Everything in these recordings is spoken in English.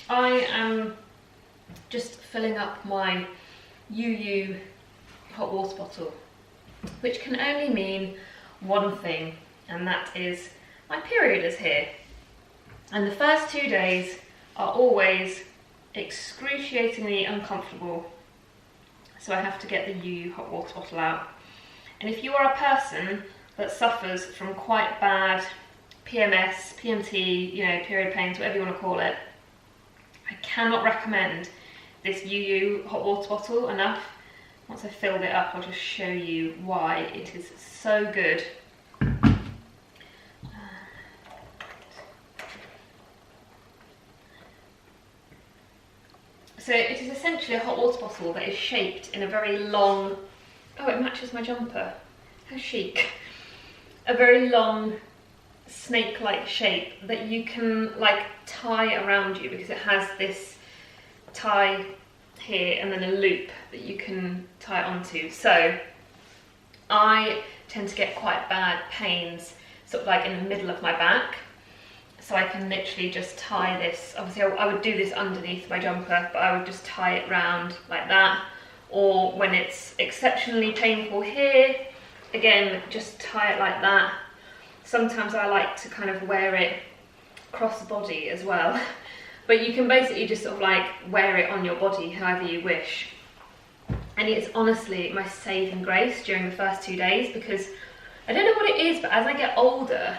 I am just filling up my UU hot water bottle, which can only mean one thing, and that is my period is here. And the first 2 days are always excruciatingly uncomfortable, so I have to get the UU hot water bottle out. And if you are a person that suffers from quite bad PMS, PMT, you know, period pains, whatever you want to call it, I cannot recommend this UU hot water bottle enough. Once I've filled it up, I'll just show you why it is so good. So it is essentially a hot water bottle that is shaped in a very long, oh, it matches my jumper, how chic. A very long snake-like shape that you can like tie around you, because it has this tie here and then a loop that you can tie it onto. So I tend to get quite bad pains sort of like in the middle of my back, so I can literally just tie this. Obviously I would do this underneath my jumper, but I would just tie it round like that. Or when it's exceptionally painful here, again, just tie it like that. Sometimes I like to kind of wear it across the body as well. But you can basically just sort of like wear it on your body however you wish. And it's honestly my saving grace during the first 2 days, because I don't know what it is, but as I get older,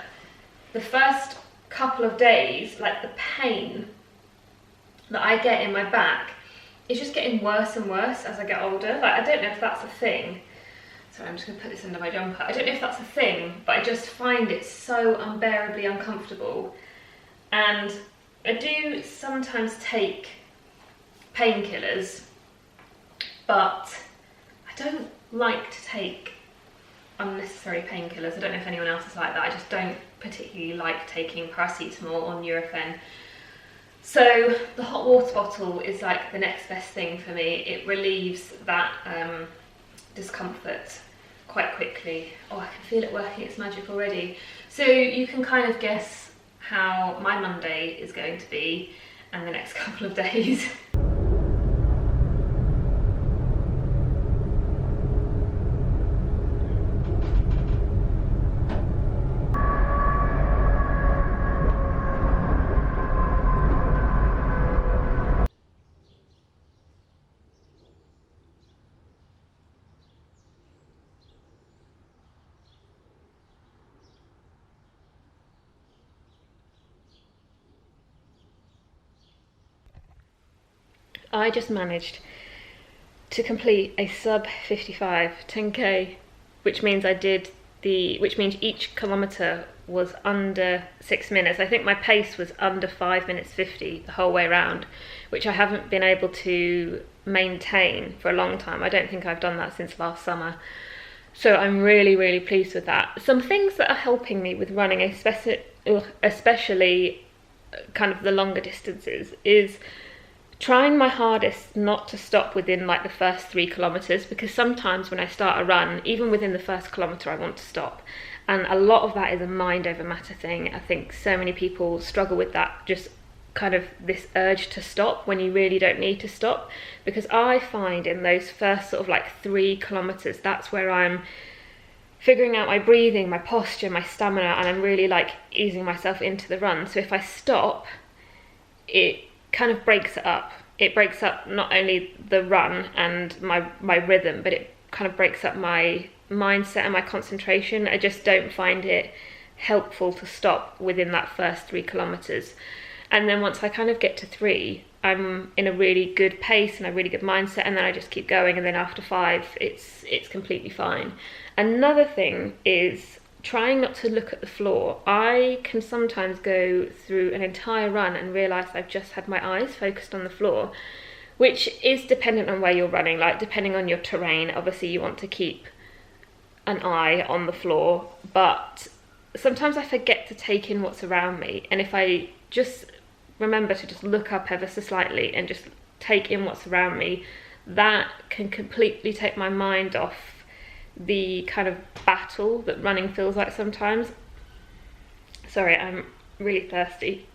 the first couple of days, like the pain that I get in my back is just getting worse and worse as I get older. Like, I don't know if that's a thing. Sorry, I'm just gonna put this under my jumper. I don't know if that's a thing, but I just find it so unbearably uncomfortable. And I do sometimes take painkillers, but I don't like to take unnecessary painkillers. I don't know if anyone else is like that. I just don't particularly like taking paracetamol or Nurofen. So the hot water bottle is like the next best thing for me. It relieves that discomfort quite quickly. Oh, I can feel it working its magic already. So you can kind of guess how my Monday is going to be and the next couple of days. I just managed to complete a sub 55 10k, which means which means each kilometre was under 6 minutes. I think my pace was under 5 minutes 50 the whole way around, which I haven't been able to maintain for a long time. I don't think I've done that since last summer. So I'm really, really pleased with that. Some things that are helping me with running, especially kind of the longer distances, is trying my hardest not to stop within like the first 3 kilometres, because sometimes when I start a run, even within the first kilometre, I want to stop. And a lot of that is a mind over matter thing. I think so many people struggle with that, just kind of this urge to stop when you really don't need to stop. Because I find in those first sort of like 3 kilometres, that's where I'm figuring out my breathing, my posture, my stamina, and I'm really like easing myself into the run. So if I stop, it kind of breaks it up. It breaks up not only the run and my rhythm, but it kind of breaks up my mindset and my concentration. I just don't find it helpful to stop within that first 3 kilometres. And then once I kind of get to 3, I'm in a really good pace and a really good mindset, and then I just keep going, and then after 5 it's completely fine. Another thing is trying not to look at the floor. I can sometimes go through an entire run and realise I've just had my eyes focused on the floor, which is dependent on where you're running. Like, depending on your terrain, obviously you want to keep an eye on the floor, but sometimes I forget to take in what's around me, and if I just remember to just look up ever so slightly and just take in what's around me, that can completely take my mind off the kind of battle that running feels like sometimes. Sorry, I'm really thirsty.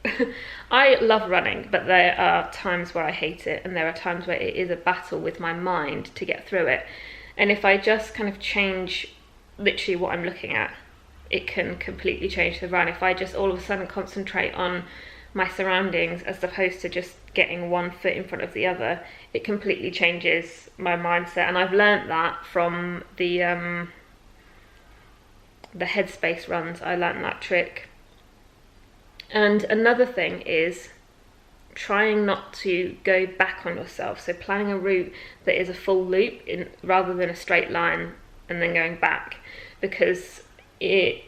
I love running, but there are times where I hate it, and there are times where it is a battle with my mind to get through it. And if I just kind of change literally what I'm looking at, it can completely change the run. If I just all of a sudden concentrate on my surroundings as opposed to just getting one foot in front of the other, it completely changes my mindset. And I've learnt that from the headspace runs. I learnt that trick. And another thing is trying not to go back on yourself. So planning a route that is a full loop rather than a straight line and then going back, because it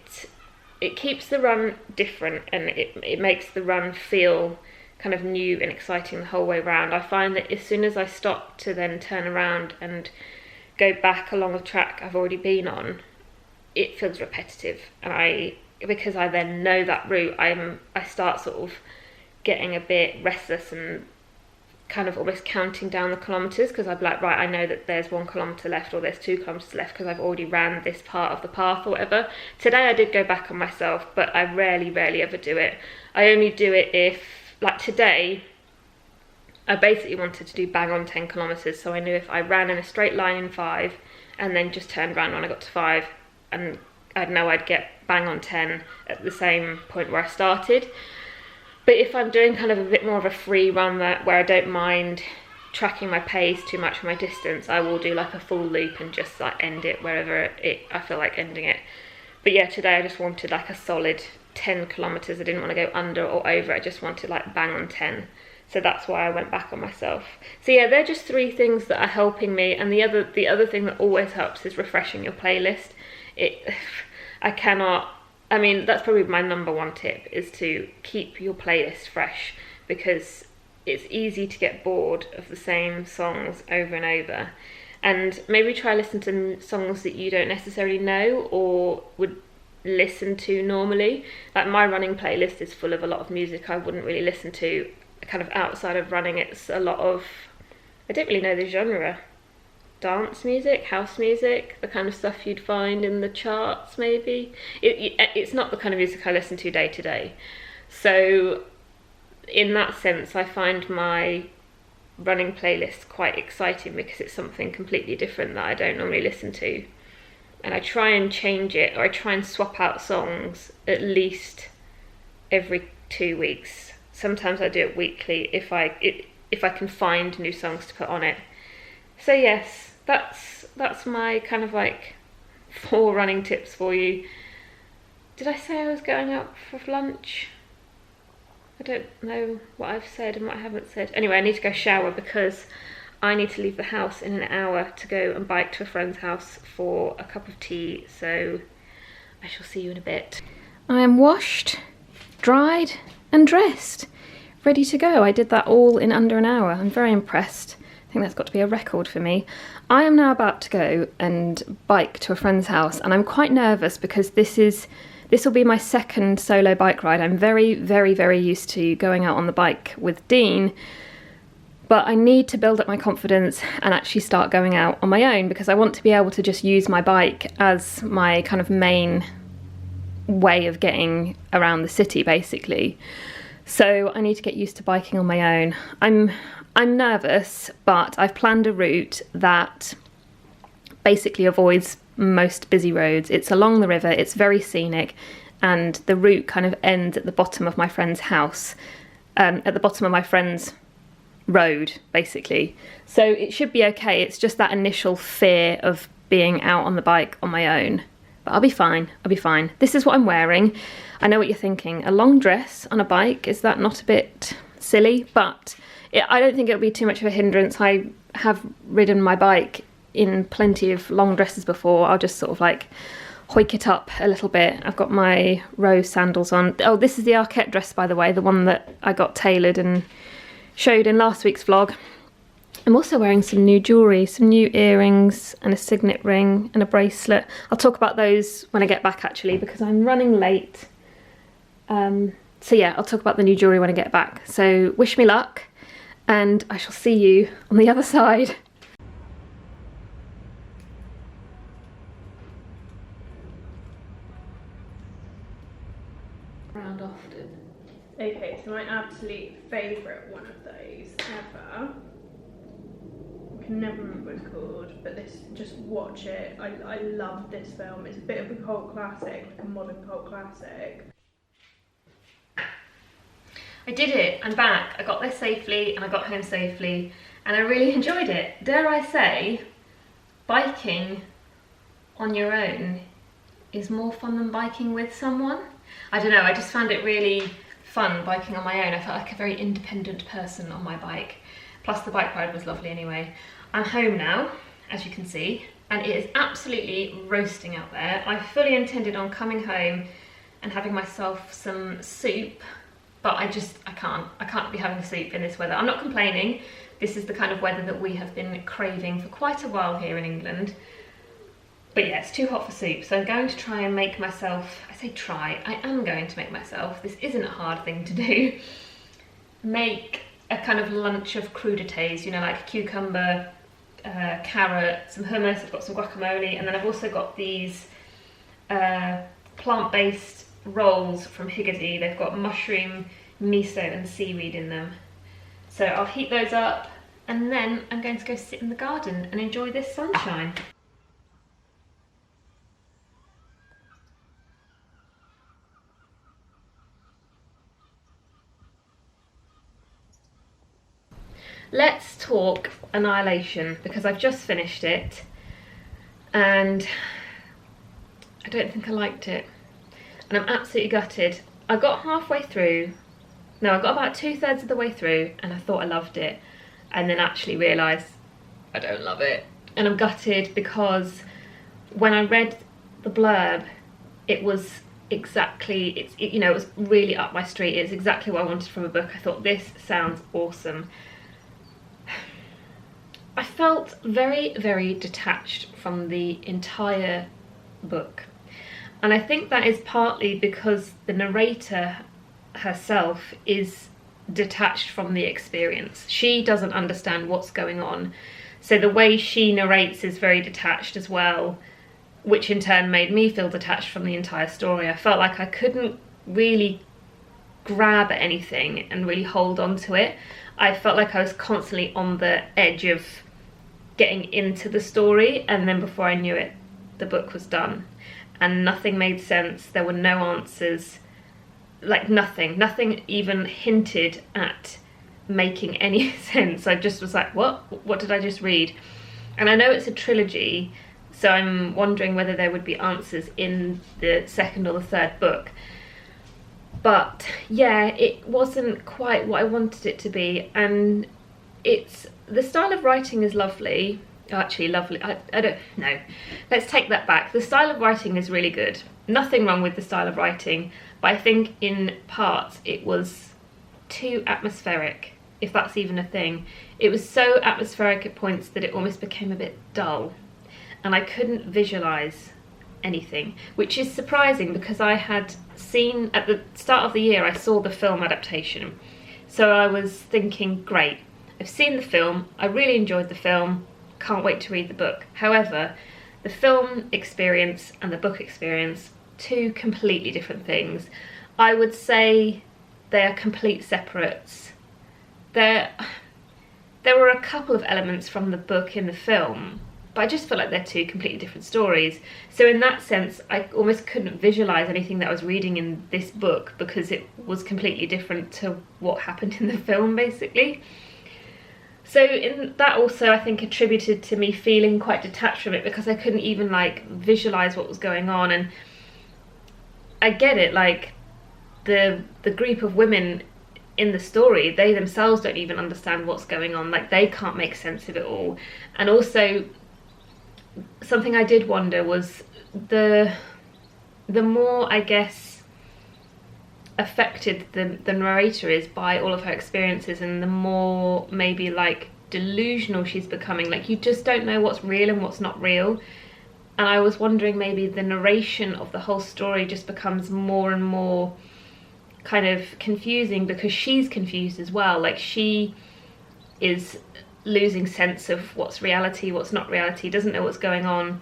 keeps the run different, and it makes the run feel kind of new and exciting the whole way around. I find that as soon as I stop to then turn around and go back along a track I've already been on, it feels repetitive, and because I then know that route, I start sort of getting a bit restless and kind of almost counting down the kilometres, because I'm like, right, I know that there's 1 kilometre left or there's 2 kilometres left because I've already ran this part of the path or whatever. Today I did go back on myself, but I rarely ever do it. I only do it if, like today, I basically wanted to do bang on 10 kilometres, so I knew if I ran in a straight line in 5 and then just turned around when I got to 5, and I'd know I'd get bang on 10 at the same point where I started. But if I'm doing kind of a bit more of a free run where I don't mind tracking my pace too much for my distance, I will do like a full loop and just like end it wherever I feel like ending it. But yeah, today I just wanted like a solid 10 kilometres. I didn't want to go under or over. I just wanted like bang on 10. So that's why I went back on myself. So yeah, they're just 3 things that are helping me. And the other thing that always helps is refreshing your playlist. I mean, that's probably my number 1 tip, is to keep your playlist fresh, because it's easy to get bored of the same songs over and over. And maybe try listen to songs that you don't necessarily know or would listen to normally. Like my running playlist is full of a lot of music I wouldn't really listen to kind of outside of running. It's a lot of, I don't really know the genre. Dance music, house music, the kind of stuff you'd find in the charts maybe. It's not the kind of music I listen to day to day. So in that sense, I find my running playlist quite exciting, because it's something completely different that I don't normally listen to. And I try and change it, or I try and swap out songs at least every 2 weeks. Sometimes I do it weekly if I can find new songs to put on it. So yes, that's my kind of like 4 running tips for you. Did I say I was going out for lunch? I don't know what I've said and what I haven't said. Anyway, I need to go shower because I need to leave the house in an hour to go and bike to a friend's house for a cup of tea. So I shall see you in a bit. I am washed, dried and dressed, ready to go. I did that all in under an hour. I'm very impressed. I think that's got to be a record for me. I am now about to go and bike to a friend's house, and I'm quite nervous because this will be my second solo bike ride. I'm very used to going out on the bike with Dean, but I need to build up my confidence and actually start going out on my own, because I want to be able to just use my bike as my kind of main way of getting around the city, basically. So I need to get used to biking on my own. I'm nervous, but I've planned a route that basically avoids most busy roads. It's along the river, it's very scenic, and the route kind of ends at the bottom of my friend's house, at the bottom of my friend's road, basically. So it should be okay. It's just that initial fear of being out on the bike on my own. But I'll be fine, I'll be fine. This is what I'm wearing. I know what you're thinking. A long dress on a bike, is that not a bit silly? But I don't think it'll be too much of a hindrance. I have ridden my bike in plenty of long dresses before. I'll just sort of like hoik it up a little bit. I've got my rose sandals on. Oh, this is the Arquette dress, by the way, the one that I got tailored and showed in last week's vlog. I'm also wearing some new jewellery, some new earrings and a signet ring and a bracelet. I'll talk about those when I get back, actually, because I'm running late. So yeah, I'll talk about the new jewellery when I get back. So wish me luck, and I shall see you on the other side. Round often. Okay, so my absolute favourite one of those ever, I can never remember what it's called, but this, just watch it. I love this film. It's a bit of a cult classic, like a modern cult classic. I did it, I'm back. I got there safely and I got home safely and I really enjoyed it. Dare I say, biking on your own is more fun than biking with someone. I don't know, I just found it really fun biking on my own. I felt like a very independent person on my bike. Plus the bike ride was lovely anyway. I'm home now, as you can see, and it is absolutely roasting out there. I fully intended on coming home and having myself some soup, but I can't be having soup in this weather. I'm not complaining. This is the kind of weather that we have been craving for quite a while here in England. But yeah, it's too hot for soup, so I'm going to try and make myself, I say try, I am going to make myself, this isn't a hard thing to do, make a kind of lunch of crudités, you know, like cucumber, carrot, some hummus, I've got some guacamole, and then I've also got these plant-based rolls from Higgidy. They've got mushroom, miso and seaweed in them. So I'll heat those up and then I'm going to go sit in the garden and enjoy this sunshine. Let's talk Annihilation, because I've just finished it and I don't think I liked it. And I'm absolutely gutted. I got halfway through, no, I got about 2/3 of the way through and I thought I loved it, and then actually realised I don't love it. And I'm gutted because when I read the blurb, it was exactly, you know, it was really up my street. It's exactly what I wanted from a book. I thought, this sounds awesome. I felt very, very detached from the entire book. And I think that is partly because the narrator herself is detached from the experience. She doesn't understand what's going on. So the way she narrates is very detached as well, which in turn made me feel detached from the entire story. I felt like I couldn't really grab at anything and really hold on to it. I felt like I was constantly on the edge of getting into the story, and then before I knew it, the book was done. And nothing made sense. There were no answers, like nothing even hinted at making any sense. I just was like, what did I just read? And I know it's a trilogy, so I'm wondering whether there would be answers in the second or the third book. But yeah, it wasn't quite what I wanted it to be, and the style of writing is lovely. Actually lovely, I don't know, let's take that back. The style of writing is really good, nothing wrong with the style of writing, but I think in parts it was too atmospheric, if that's even a thing. It was so atmospheric at points that it almost became a bit dull, and I couldn't visualise anything, which is surprising because I had seen, at the start of the year, I saw the film adaptation. So I was thinking, great, I've seen the film, I really enjoyed the film, can't wait to read the book. However, the film experience and the book experience, two completely different things. I would say they are complete separates. There were a couple of elements from the book in the film, but I just feel like they're two completely different stories. So in that sense, I almost couldn't visualise anything that I was reading in this book because it was completely different to what happened in the film, basically. So in that also, I think, attributed to me feeling quite detached from it because I couldn't even like visualise what was going on. And I get it, like the group of women in the story, they themselves don't even understand what's going on, like they can't make sense of it all. And also something I did wonder was the more, I guess, affected the narrator is by all of her experiences, and the more maybe like delusional she's becoming, like you just don't know what's real and what's not real. And I was wondering, maybe the narration of the whole story just becomes more and more kind of confusing because she's confused as well, like she is losing sense of what's reality, what's not reality, doesn't know what's going on.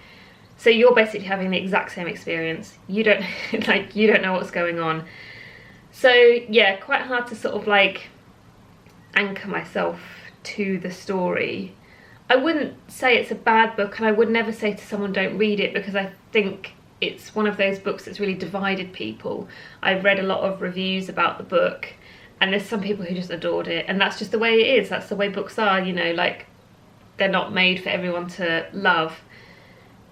So you're basically having the exact same experience. You don't like, you don't know what's going on. So yeah, quite hard to sort of like anchor myself to the story. I wouldn't say it's a bad book, and I would never say to someone don't read it, because I think it's one of those books that's really divided people. I've read a lot of reviews about the book, and there's some people who just adored it, and that's just the way it is. That's the way books are, you know, like they're not made for everyone to love.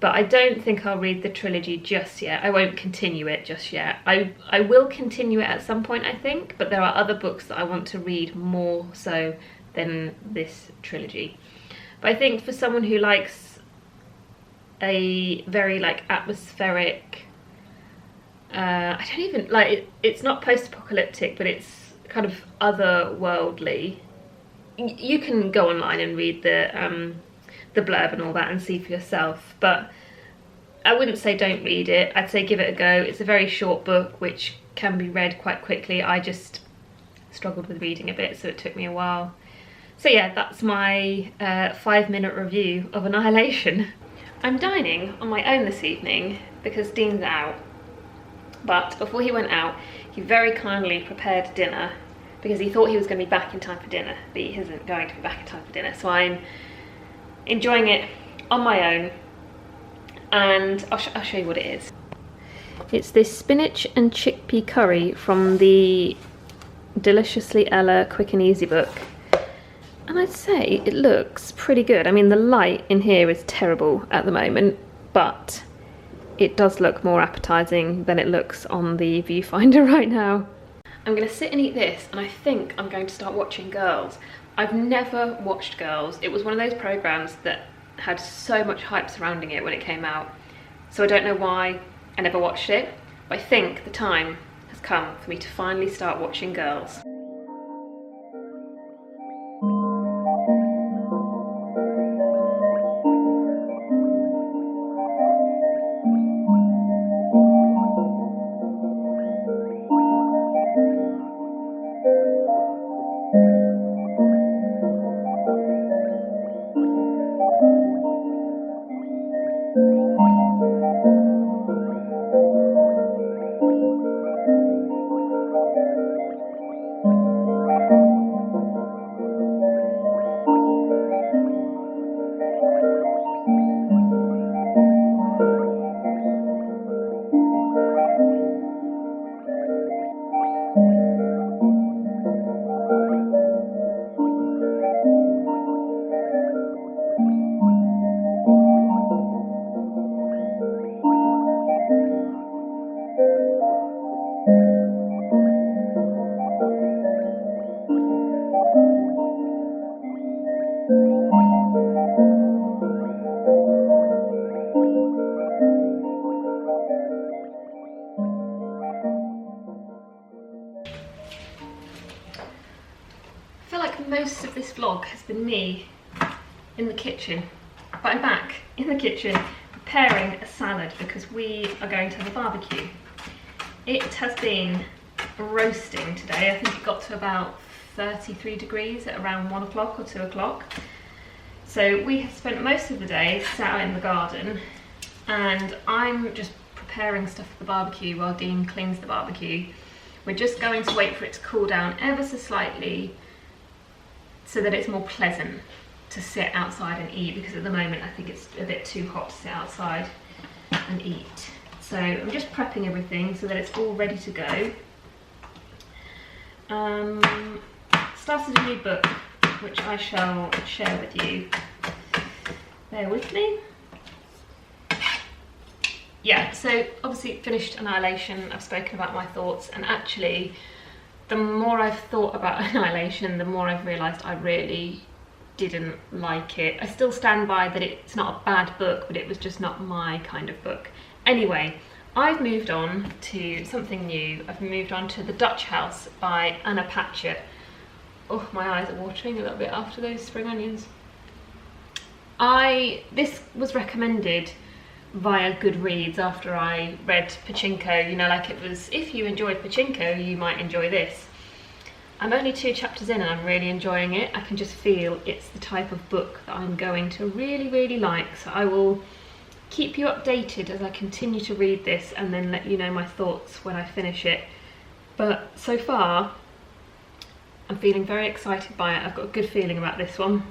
But I don't think I'll read the trilogy just yet. I won't continue it just yet. I will continue it at some point, I think, but there are other books that I want to read more so than this trilogy. But I think for someone who likes a very like atmospheric, I don't even like it, it's not post-apocalyptic, but it's kind of otherworldly. You can go online and read the blurb and all that and see for yourself, but I wouldn't say don't read it. I'd say give it a go. It's a very short book which can be read quite quickly. I just struggled with reading a bit, so it took me a while. So yeah, that's my 5-minute review of Annihilation. I'm dining on my own this evening because Dean's out, but before he went out he very kindly prepared dinner because he thought he was going to be back in time for dinner, but he isn't going to be back in time for dinner, so I'm enjoying it on my own, and I'll show you what it is. It's this spinach and chickpea curry from the Deliciously Ella Quick and Easy book, and I'd say it looks pretty good. I mean, the light in here is terrible at the moment, but it does look more appetizing than it looks on the viewfinder right now. I'm gonna sit and eat this, and I think I'm going to start watching Girls. I've never watched Girls. It was one of those programs that had so much hype surrounding it when it came out, so I don't know why I never watched it, but I think the time has come for me to finally start watching Girls. Most of this vlog has been me in the kitchen, but I'm back in the kitchen preparing a salad because we are going to have a barbecue. It has been roasting today. I think it got to about 33 degrees at around 1 o'clock or 2 o'clock. So we have spent most of the day sat out in the garden, and I'm just preparing stuff for the barbecue while Dean cleans the barbecue. We're just going to wait for it to cool down ever so slightly so that it's more pleasant to sit outside and eat, because at the moment I think it's a bit too hot to sit outside and eat. So I'm just prepping everything so that it's all ready to go. Started a new book which I shall share with you. Bear with me. Yeah, so obviously finished Annihilation. I've spoken about my thoughts, and actually the more I've thought about Annihilation, the more I've realised I really didn't like it. I still stand by that it's not a bad book, but it was just not my kind of book. Anyway, I've moved on to something new. I've moved on to The Dutch House by Anna Patchett. Oh, my eyes are watering a little bit after those spring onions. This was recommended via Goodreads after I read Pachinko. You know, like it was, if you enjoyed Pachinko, you might enjoy this. I'm only 2 chapters in and I'm really enjoying it. I can just feel it's the type of book that I'm going to really, really like. So I will keep you updated as I continue to read this, and then let you know my thoughts when I finish it. But so far, I'm feeling very excited by it. I've got a good feeling about this one.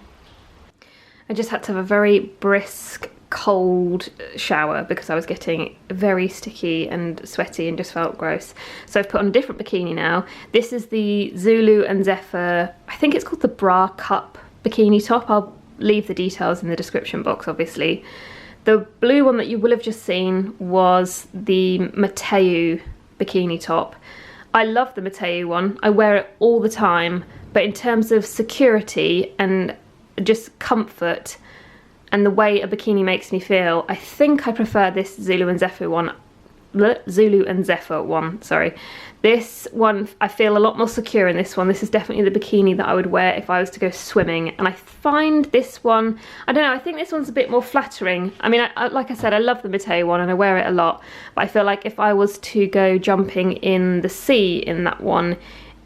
I just had to have a very brisk, cold shower because I was getting very sticky and sweaty and just felt gross. So I've put on a different bikini now. This is the Zulu and Zephyr, I think it's called the Bra Cup bikini top. I'll leave the details in the description box, obviously. The blue one that you will have just seen was the Mateu bikini top. I love the Mateu one. I wear it all the time, but in terms of security and just comfort and the way a bikini makes me feel, I think I prefer this Zulu and Zephyr one. Sorry. This one, I feel a lot more secure in this one. This is definitely the bikini that I would wear if I was to go swimming. And I find this one, I don't know, I think this one's a bit more flattering. I mean, like I said, I love the Mateu one and I wear it a lot. But I feel like if I was to go jumping in the sea in that one,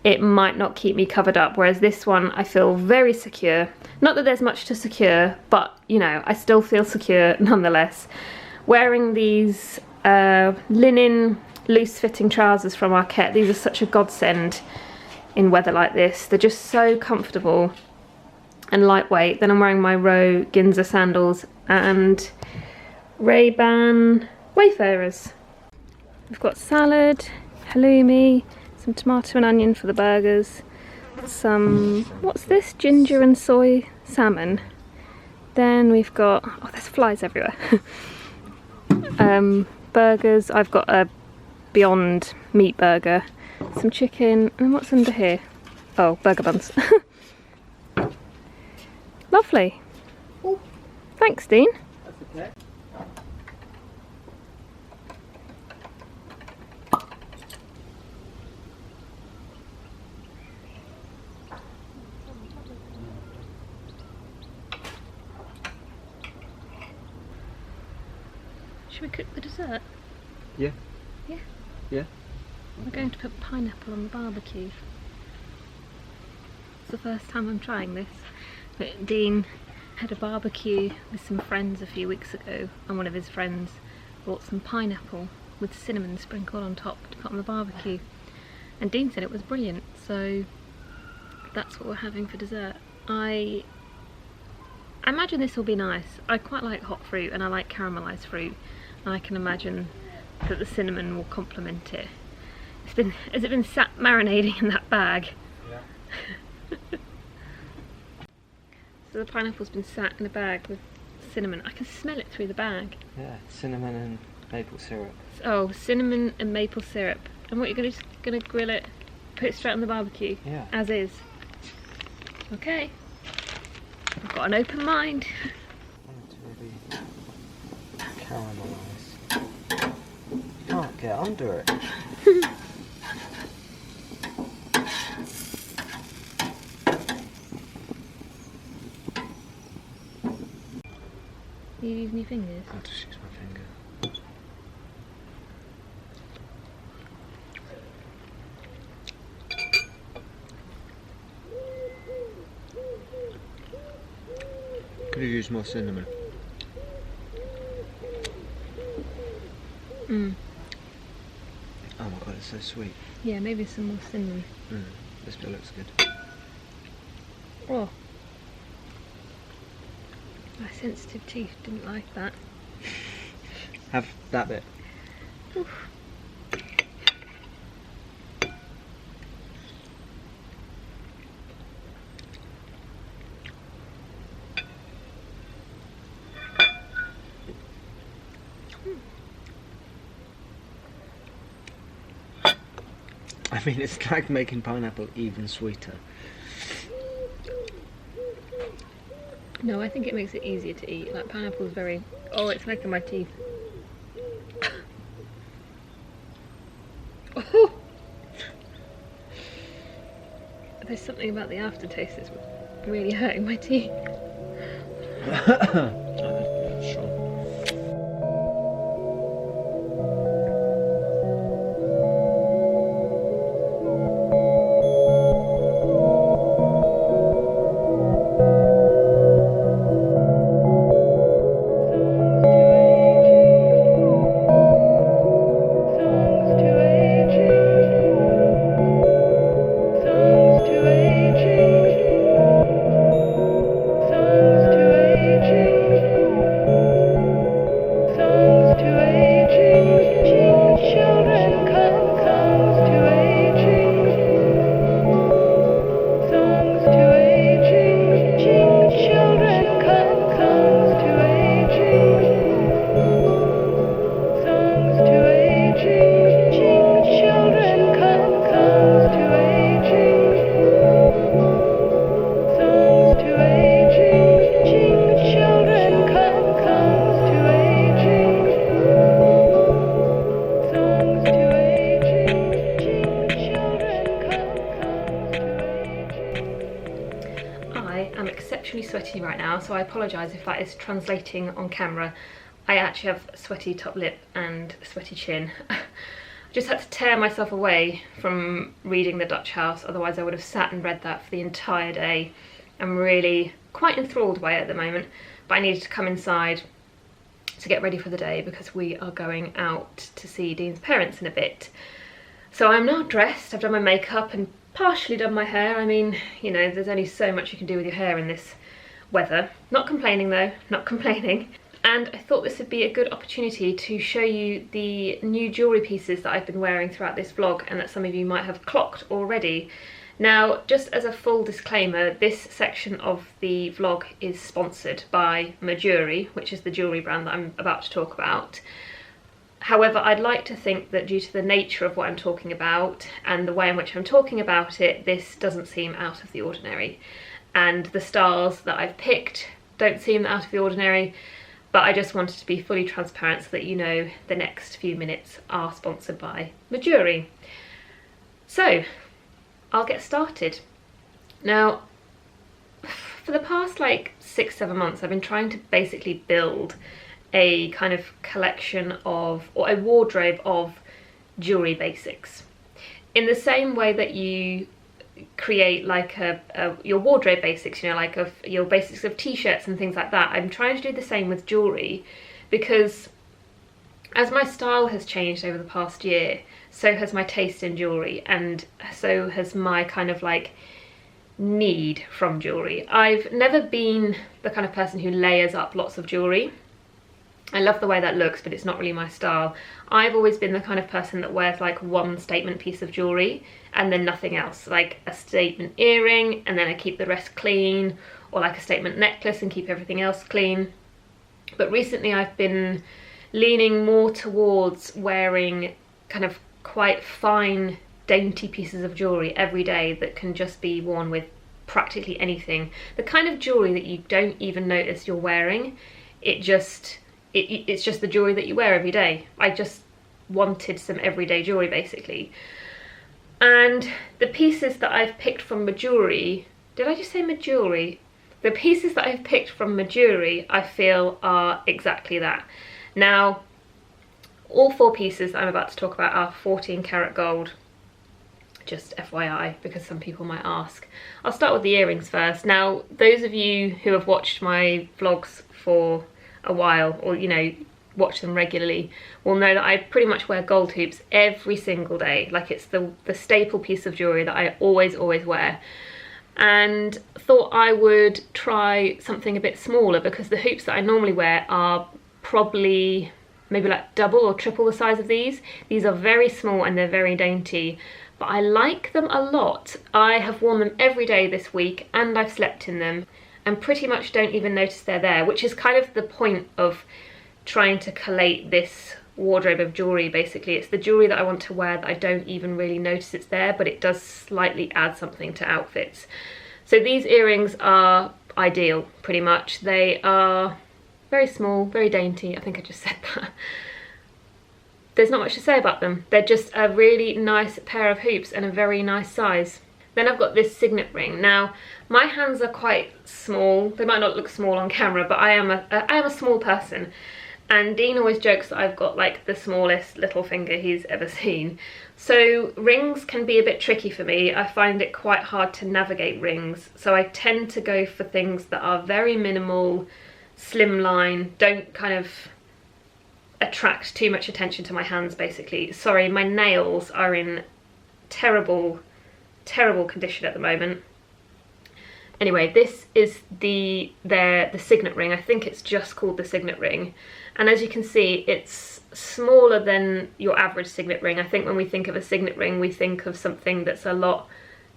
it might not keep me covered up, whereas this one I feel very secure. Not that there's much to secure, but you know, I still feel secure nonetheless. Wearing these linen loose-fitting trousers from Arquette, these are such a godsend in weather like this. They're just so comfortable and lightweight. Then I'm wearing my Row Ginza sandals and Ray-Ban Wayfarers. We've got salad, halloumi, some tomato and onion for the burgers, some, what's this, ginger and soy salmon. Then we've got, oh there's flies everywhere. Burgers, I've got a Beyond meat burger, some chicken, and what's under here? Oh, burger buns. Lovely. Oh. Thanks, Dean. That's okay. Should we cook the dessert? Yeah. Yeah. Yeah. We're going to put pineapple on the barbecue. It's the first time I'm trying this. But Dean had a barbecue with some friends a few weeks ago, and one of his friends brought some pineapple with cinnamon sprinkled on top to put on the barbecue. And Dean said it was brilliant, so that's what we're having for dessert. I imagine this will be nice. I quite like hot fruit and I like caramelised fruit, and I can imagine that the cinnamon will complement it. Has it been sat marinating in that bag? Yeah. So the pineapple's been sat in a bag with cinnamon. I can smell it through the bag. Yeah, cinnamon and maple syrup. Oh, cinnamon and maple syrup. And what, you're just gonna grill it, put it straight on the barbecue? Yeah. As is. Okay. I've got an open mind. I want it to really caramelise. You can't get under it. Are you using your fingers? I'll just use my finger. Could have used more cinnamon. Mm. Oh my god, it's so sweet. Yeah, maybe some more cinnamon. This bit looks good. Oh. My sensitive teeth didn't like that. Have that bit. Oof. I mean, it's like making pineapple even sweeter. No, I think it makes it easier to eat. Like, pineapple's very... Oh, it's making my teeth. Oh! There's something about the aftertaste that's really hurting my teeth. Sure. sweaty right now, so I apologise if that is translating on camera. I actually have a sweaty top lip and a sweaty chin. I just had to tear myself away from reading The Dutch House, otherwise I would have sat and read that for the entire day. I'm really quite enthralled by it at the moment, but I needed to come inside to get ready for the day because we are going out to see Dean's parents in a bit. So I'm now dressed, I've done my makeup and partially done my hair. I mean, you know, there's only so much you can do with your hair in this weather. Not complaining though, not complaining. And I thought this would be a good opportunity to show you the new jewellery pieces that I've been wearing throughout this vlog and that some of you might have clocked already. Now, just as a full disclaimer, this section of the vlog is sponsored by Jewellery, which is the jewellery brand that I'm about to talk about. However, I'd like to think that due to the nature of what I'm talking about and the way in which I'm talking about it, this doesn't seem out of the ordinary. And the styles that I've picked don't seem out of the ordinary, but I just wanted to be fully transparent so that you know the next few minutes are sponsored by Jewellery. So, I'll get started. Now, for the past like 6-7 months, I've been trying to basically build a kind of collection of, or a wardrobe of jewellery basics. In the same way that you create like your wardrobe basics, you know, like of your basics of t-shirts and things like that, I'm trying to do the same with jewellery, because as my style has changed over the past year, so has my taste in jewellery, and so has my kind of like need from jewellery. I've never been the kind of person who layers up lots of jewellery. I love the way that looks, but it's not really my style. I've always been the kind of person that wears like one statement piece of jewellery and then nothing else, like a statement earring and then I keep the rest clean, or like a statement necklace and keep everything else clean. But recently I've been leaning more towards wearing kind of quite fine, dainty pieces of jewellery every day that can just be worn with practically anything. The kind of jewellery that you don't even notice you're wearing. It's just the jewellery that you wear every day. I just wanted some everyday jewellery basically. And the pieces that I've picked from Jewellery, did I just say Jewellery? The pieces that I've picked from Jewellery I feel are exactly that. Now, all 4 pieces that I'm about to talk about are 14 karat gold. Just FYI, because some people might ask. I'll start with the earrings first. Now, those of you who have watched my vlogs for a while, or you know, watch them regularly, will know that I pretty much wear gold hoops every single day. Like, it's the staple piece of jewellery that I always wear. And thought I would try something a bit smaller, because the hoops that I normally wear are probably maybe like double or triple the size of these. These are very small and they're very dainty, but I like them a lot. I have worn them every day this week and I've slept in them and pretty much don't even notice they're there, which is kind of the point of trying to collate this wardrobe of jewellery basically. It's the jewellery that I want to wear that I don't even really notice it's there, but it does slightly add something to outfits. So these earrings are ideal, pretty much. They are very small, very dainty. I think I just said that. There's not much to say about them. They're just a really nice pair of hoops and a very nice size. Then I've got this signet ring. Now, my hands are quite small. They might not look small on camera, but I am a small person. And Dean always jokes that I've got like the smallest little finger he's ever seen. So rings can be a bit tricky for me. I find it quite hard to navigate rings. So I tend to go for things that are very minimal, slimline, don't kind of attract too much attention to my hands basically. Sorry, my nails are in terrible condition at the moment. Anyway, this is the signet ring. I think it's just called the signet ring. And as you can see, it's smaller than your average signet ring. I think when we think of a signet ring, we think of something that's a lot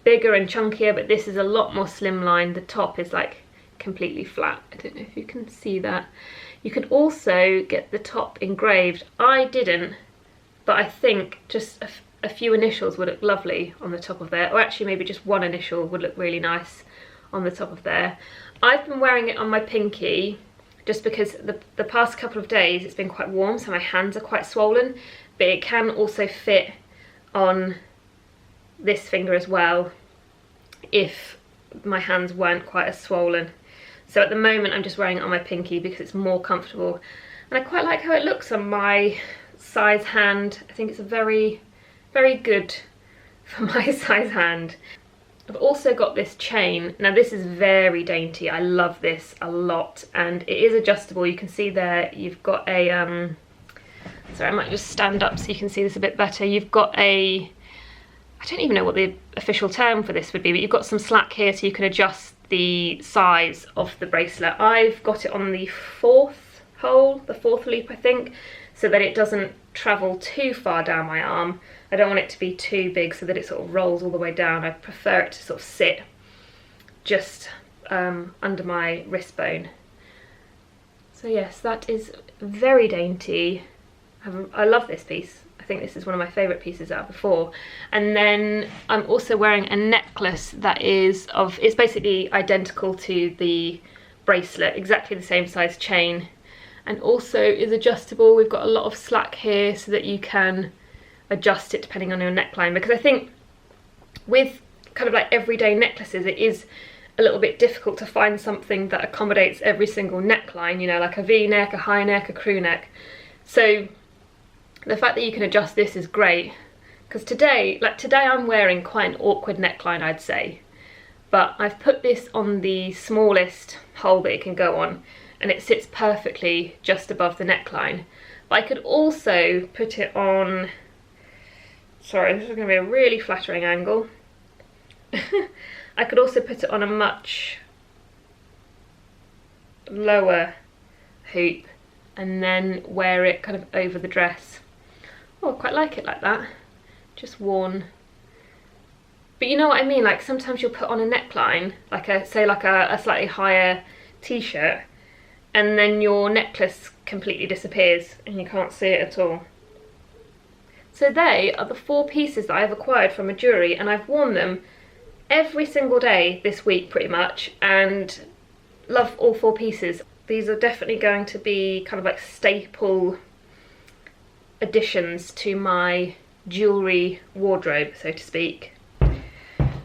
bigger and chunkier, but this is a lot more slimline. The top is like completely flat. I don't know if you can see that. You could also get the top engraved. I didn't, but I think just a few initials would look lovely on the top of there, or actually maybe just one initial would look really nice on the top of there. I've been wearing it on my pinky just because the past couple of days it's been quite warm, so my hands are quite swollen, but it can also fit on this finger as well if my hands weren't quite as swollen. So at the moment I'm just wearing it on my pinky because it's more comfortable, and I quite like how it looks on my size hand. I think it's a very, very good for my size hand. I've also got this chain. Now this is very dainty. I love this a lot, and it is adjustable. You can see there you've got a sorry, I might just stand up so you can see this a bit better. You've got a, I don't even know what the official term for this would be, but you've got some slack here so you can adjust the size of the bracelet. I've got it on the 4th hole, the 4th loop I think, so that it doesn't travel too far down my arm. I don't want it to be too big so that it sort of rolls all the way down. I prefer it to sort of sit just under my wrist bone. So yes, that is very dainty. I love this piece. I think this is one of my favourite pieces out of the 4. And then I'm also wearing a necklace that is of, it's basically identical to the bracelet, exactly the same size chain, and also is adjustable. We've got a lot of slack here so that you can adjust it depending on your neckline, because I think with kind of like everyday necklaces it is a little bit difficult to find something that accommodates every single neckline, you know, like a V-neck, a high neck, a crew neck. So the fact that you can adjust this is great, because today I'm wearing quite an awkward neckline, I'd say, but I've put this on the smallest hole that it can go on, and it sits perfectly just above the neckline. But I could also put it on, sorry, this is going to be a really flattering angle. I could also put it on a much lower hoop and then wear it kind of over the dress. Oh, I quite like it like that, just worn. But you know what I mean, like sometimes you'll put on a neckline, like a, say like a slightly higher t-shirt, and then your necklace completely disappears and you can't see it at all. So they are the 4 pieces that I've acquired from a jewellery, and I've worn them every single day this week pretty much, and love all 4 pieces. These are definitely going to be kind of like staple additions to my jewellery wardrobe, so to speak.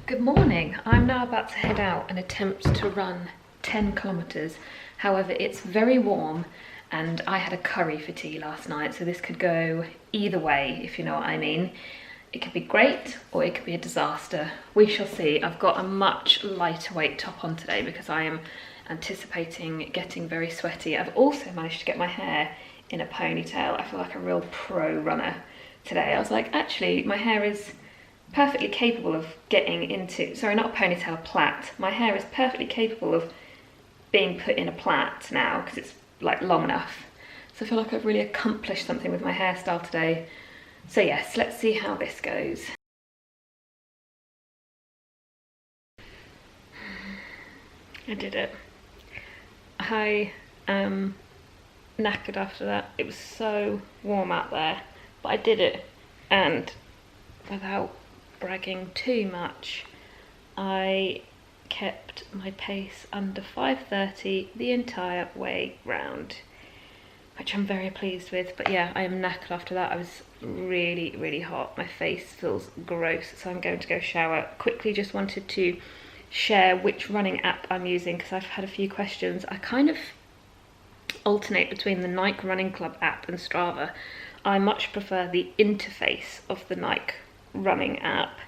Good morning. I'm now about to head out and attempt to run 10 kilometres. However, it's very warm and I had a curry for tea last night, so this could go either way, if you know what I mean. It could be great or it could be a disaster. We shall see. I've got a much lighter weight top on today because I am anticipating getting very sweaty. I've also managed to get my hair in a ponytail. I feel like a real pro runner today. I was like, actually, my hair is perfectly capable of getting into, sorry, not a ponytail, a plait. My hair is perfectly capable of being put in a plait now because it's like long enough. So I feel like I've really accomplished something with my hairstyle today. So yes, let's see how this goes. I did it. I am knackered after that. It was so warm out there, but I did it, and without bragging too much, I kept my pace under 5:30 the entire way round, which I'm very pleased with. But yeah, I am knackered after that. I was really, really hot. My face feels gross, so I'm going to go shower. Quickly just wanted to share which running app I'm using because I've had a few questions. I kind of alternate between the Nike Running Club app and Strava. I much prefer the interface of the Nike running app.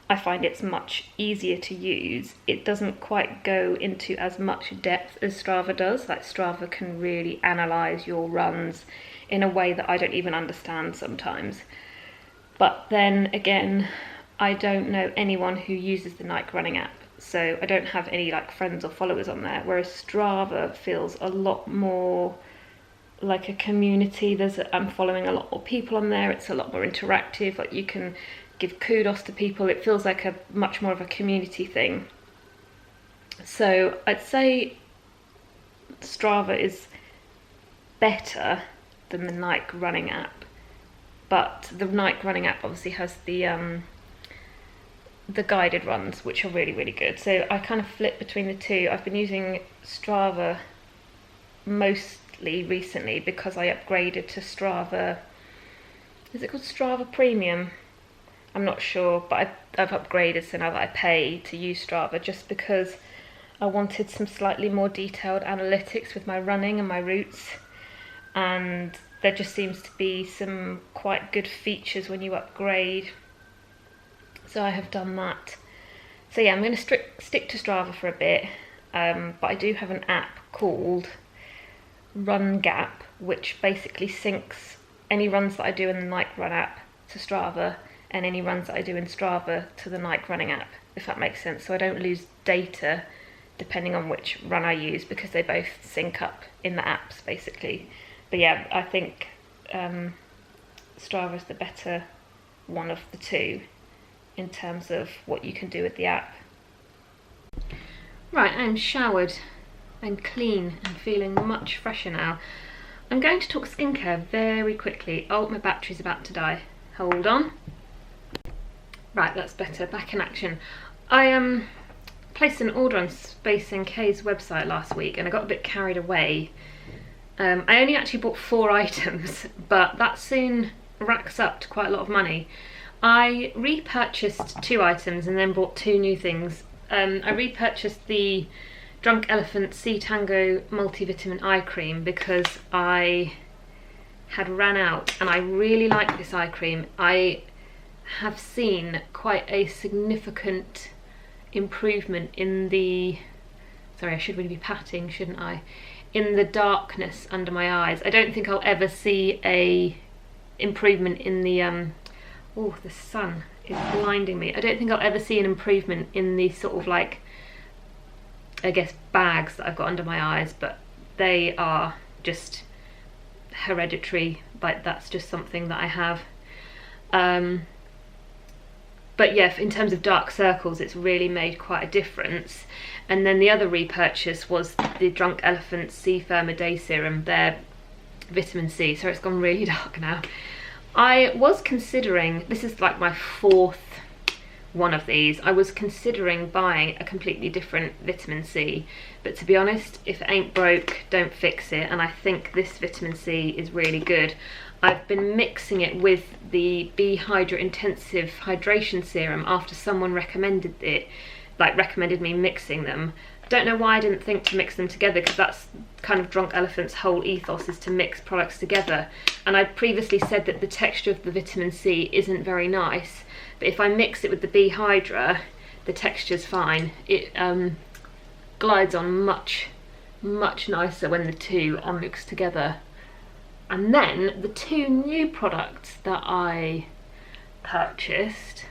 I find it's much easier to use. It doesn't quite go into as much depth as Strava does. Like Strava can really analyse your runs in a way that I don't even understand sometimes. But then again, I don't know anyone who uses the Nike running app, so I don't have any like friends or followers on there, whereas Strava feels a lot more like a community. I'm following a lot more people on there. It's a lot more interactive. Like you can give kudos to people. It feels like a much more of a community thing. So I'd say Strava is better than the Nike running app, but the Nike running app obviously has the guided runs, which are really, really good. So I kind of flip between the two. I've been using Strava mostly recently because I upgraded to Strava. Is it called Strava Premium? I'm not sure, but I've upgraded, so now that I pay to use Strava, just because I wanted some slightly more detailed analytics with my running and my routes, and there just seems to be some quite good features when you upgrade, so I have done that. So yeah, I'm going to stick to Strava for a bit, but I do have an app called Run Gap, which basically syncs any runs that I do in the Nike Run app to Strava, and any runs that I do in Strava to the Nike Running app, if that makes sense, so I don't lose data depending on which run I use, because they both sync up in the apps basically. But yeah, I think Strava is the better one of the two in terms of what you can do with the app. Right, I'm showered and clean and feeling much fresher now. I'm going to talk skincare very quickly. Oh, my battery's about to die. Hold on. Right, that's better. Back in action. I placed an order on Space NK's website last week and I got a bit carried away. I only actually bought 4 items, but that soon racks up to quite a lot of money. I repurchased 2 items and then bought 2 new things. I repurchased the Drunk Elephant Sea Tango multivitamin eye cream because I had ran out, and I really like this eye cream. I have seen quite a significant improvement in the, sorry, I should really be patting, shouldn't I, in the darkness under my eyes. I don't think I'll ever see a improvement in the oh, the sun is blinding me. I don't think I'll ever see an improvement in the sort of like, I guess, bags that I've got under my eyes, but they are just hereditary, like that's just something that I have. But yeah, in terms of dark circles, it's really made quite a difference. And then the other repurchase was the Drunk Elephant Sea Firma Day Serum, their vitamin C, so it's gone really dark now. I was considering, this is like my 4th one of these, I was considering buying a completely different vitamin C, but to be honest, if it ain't broke, don't fix it, and I think this vitamin C is really good. I've been mixing it with the Be Hydra Intensive Hydration Serum after someone recommended it, like recommended me mixing them. Don't know why I didn't think to mix them together, because that's kind of Drunk Elephant's whole ethos, is to mix products together. And I previously said that the texture of the vitamin C isn't very nice, but if I mix it with the Be Hydra, the texture's fine. It glides on much nicer when the two are mixed together. And then the 2 new products that I purchased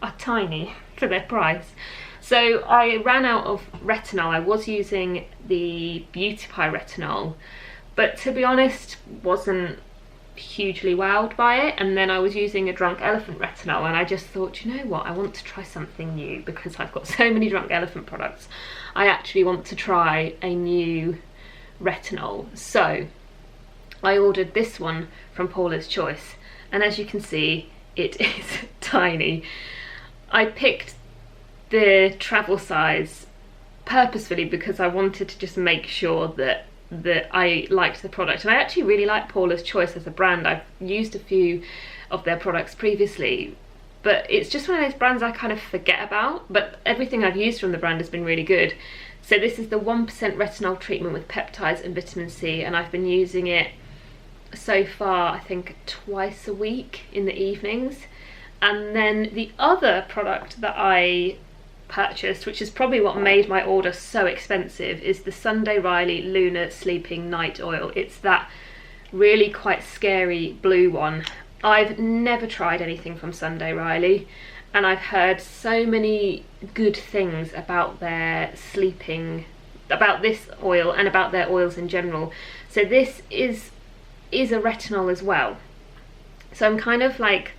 are tiny for their price. So I ran out of retinol. I was using the Beauty Pie retinol, but to be honest, wasn't hugely wowed by it. And then I was using a Drunk Elephant retinol, and I just thought, you know what, I want to try something new, because I've got so many Drunk Elephant products. I actually want to try a new retinol. So I ordered this one from Paula's Choice, and as you can see, it is tiny. I picked the travel size purposefully because I wanted to just make sure that I liked the product, and I actually really like Paula's Choice as a brand. I've used a few of their products previously, but it's just one of those brands I kind of forget about, but everything I've used from the brand has been really good. So this is the 1% retinol treatment with peptides and vitamin C, and I've been using it so far I think twice a week in the evenings. And then the other product that I purchased, which is probably what made my order so expensive, is the Sunday Riley Lunar Sleeping Night Oil. It's that really quite scary blue one. I've never tried anything from Sunday Riley, and I've heard so many good things about their sleeping, about this oil and about their oils in general. So this is a retinol as well. So I'm kind of like,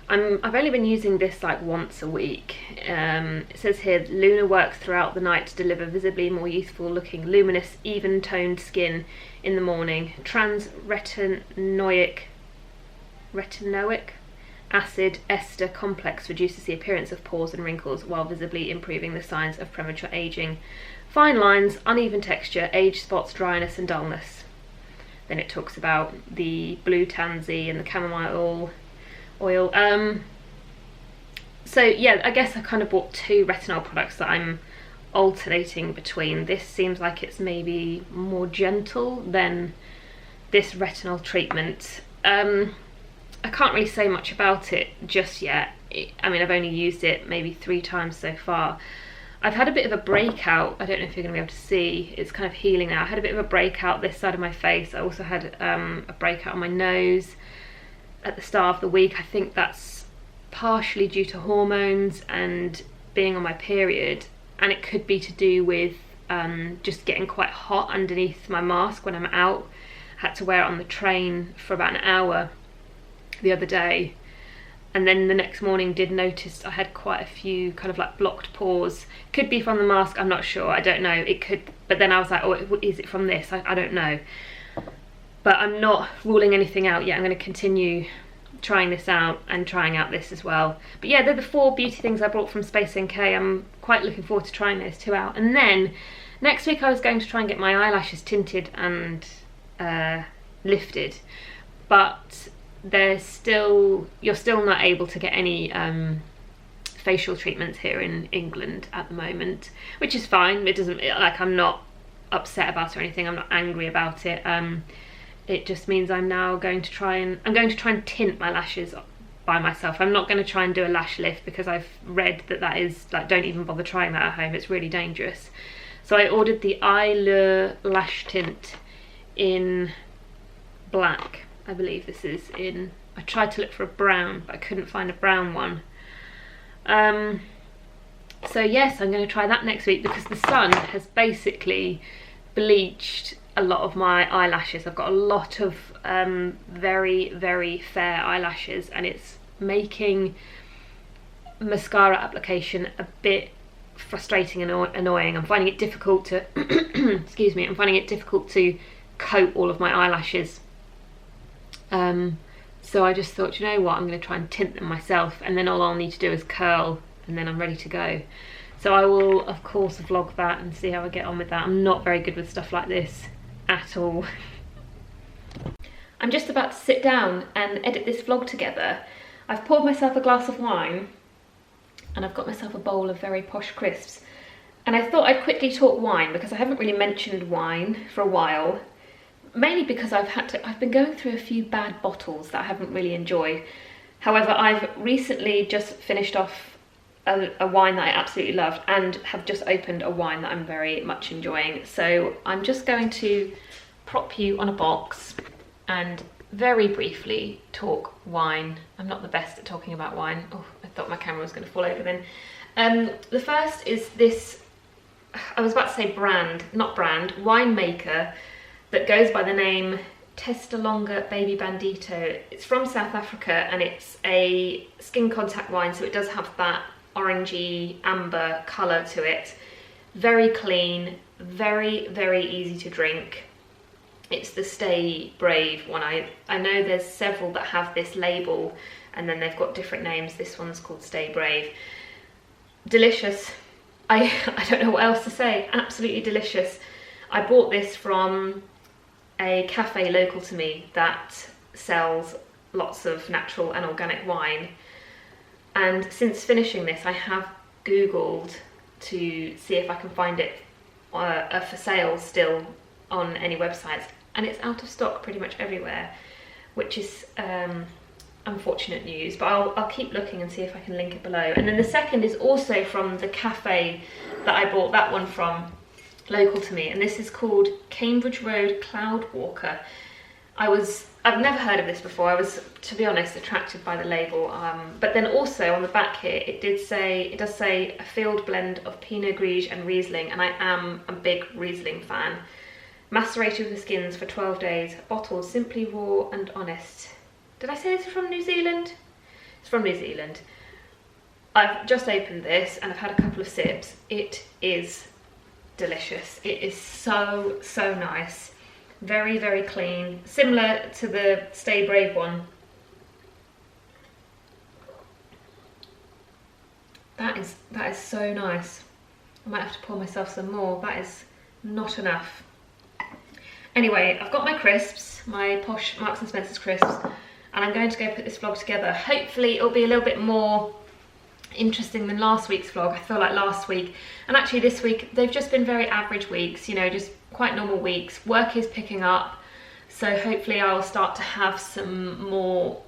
I've only been using this like once a week. It says here, Luna works throughout the night to deliver visibly more youthful looking, luminous, even toned skin in the morning. Retinoic acid ester complex reduces the appearance of pores and wrinkles while visibly improving the signs of premature aging. Fine lines, uneven texture, age spots, dryness and dullness. Then it talks about the blue tansy and the chamomile oil. So yeah, I guess I kind of bought 2 retinol products that I'm alternating between. This seems like it's maybe more gentle than this retinol treatment. I can't really say much about it just yet. I mean, I've only used it maybe 3 times so far. I've had a bit of a breakout. I don't know if you're going to be able to see. It's kind of healing now. I had a bit of a breakout this side of my face. I also had a breakout on my nose at the start of the week. I think that's partially due to hormones and being on my period, and it could be to do with just getting quite hot underneath my mask when I'm out. I had to wear it on the train for about an hour the other day, and then the next morning did notice I had quite a few kind of like blocked pores. Could be from the mask, I'm not sure, I don't know. It could, but then I was like, oh, is it from this? I don't know. But I'm not ruling anything out yet. I'm going to continue trying this out and trying out this as well. But yeah, they're the 4 beauty things I brought from Space NK. I'm quite looking forward to trying those 2 out. And then next week I was going to try and get my eyelashes tinted and lifted, but you're still not able to get any facial treatments here in England at the moment, which is fine. It doesn't, like, I'm not upset about it or anything. I'm not angry about it. It just means I'm now going to try and tint my lashes by myself. I'm not going to try and do a lash lift because I've read that is like, don't even bother trying that at home. It's really dangerous. So I ordered the Eyelure lash tint in black. I believe this is in. I tried to look for a brown, but I couldn't find a brown one. So yes, I'm going to try that next week because the sun has basically bleached a lot of my eyelashes. I've got a lot of very, very fair eyelashes, and it's making mascara application a bit frustrating and annoying. I'm finding it difficult to excuse me, I'm finding it difficult to coat all of my eyelashes. So I just thought, you know what, I'm going to try and tint them myself, and then all I'll need to do is curl, and then I'm ready to go. So I will of course vlog that and see how I get on with that. I'm not very good with stuff like this at all. I'm just about to sit down and edit this vlog together. I've poured myself a glass of wine and I've got myself a bowl of very posh crisps, and I thought I'd quickly talk wine because I haven't really mentioned wine for a while, mainly because I've been going through a few bad bottles that I haven't really enjoyed. However, I've recently just finished off a wine that I absolutely loved, and have just opened a wine that I'm very much enjoying. So I'm just going to prop you on a box and very briefly talk wine. I'm not the best at talking about wine. Oh, I thought my camera was going to fall over then. The first is this, I was about to say brand, not brand, winemaker that goes by the name Testalonga Baby Bandito. It's from South Africa and it's a skin contact wine, so it does have that orangey amber colour to it. Very clean, very, very easy to drink. It's the Stay Brave one. I know there's several that have this label and then they've got different names. This one's called Stay Brave. Delicious. I don't know what else to say. Absolutely delicious. I bought this from a cafe local to me that sells lots of natural and organic wine. And since finishing this, I have Googled to see if I can find it for sale still on any websites, and it's out of stock pretty much everywhere, which is unfortunate news, but I'll keep looking and see if I can link it below. And then the second is also from the cafe that I bought that one from, local to me, and this is called Cambridge Road Cloudwalker. I've never heard of this before. I was, to be honest, attracted by the label, but then also on the back here it does say a field blend of Pinot Gris and Riesling, and I am a big Riesling fan. Macerated with the skins for 12 days, bottled simply raw and honest. Did I say this is from New Zealand? It's from New Zealand. I've just opened this and I've had a couple of sips. It is delicious. It is so, so nice. Very, very clean, similar to the Stay Brave one. That is so nice. I might have to pour myself some more. That is not enough. Anyway, I've got my crisps, my posh Marks and Spencer's crisps, and I'm going to go put this vlog together. Hopefully it'll be a little bit more interesting than last week's vlog. I feel like last week, and actually this week, they've just been very average weeks, you know, just quite normal weeks. Work is picking up, so hopefully I'll start to have some more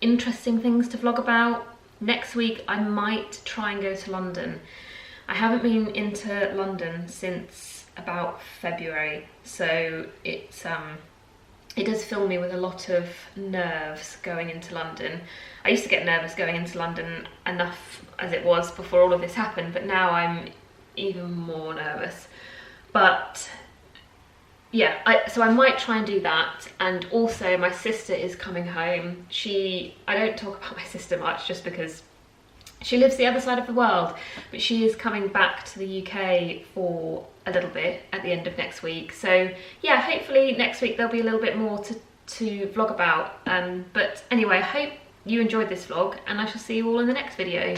interesting things to vlog about. Next week I might try and go to London. I haven't been into London since about February, so it does fill me with a lot of nerves going into London. I used to get nervous going into London enough as it was before all of this happened, but now I'm even more nervous. But yeah, so I might try and do that. And also my sister is coming home. I don't talk about my sister much just because she lives the other side of the world, but she is coming back to the UK for a little bit at the end of next week. So yeah, hopefully next week there'll be a little bit more to vlog about. But anyway, I hope you enjoyed this vlog, and I shall see you all in the next video.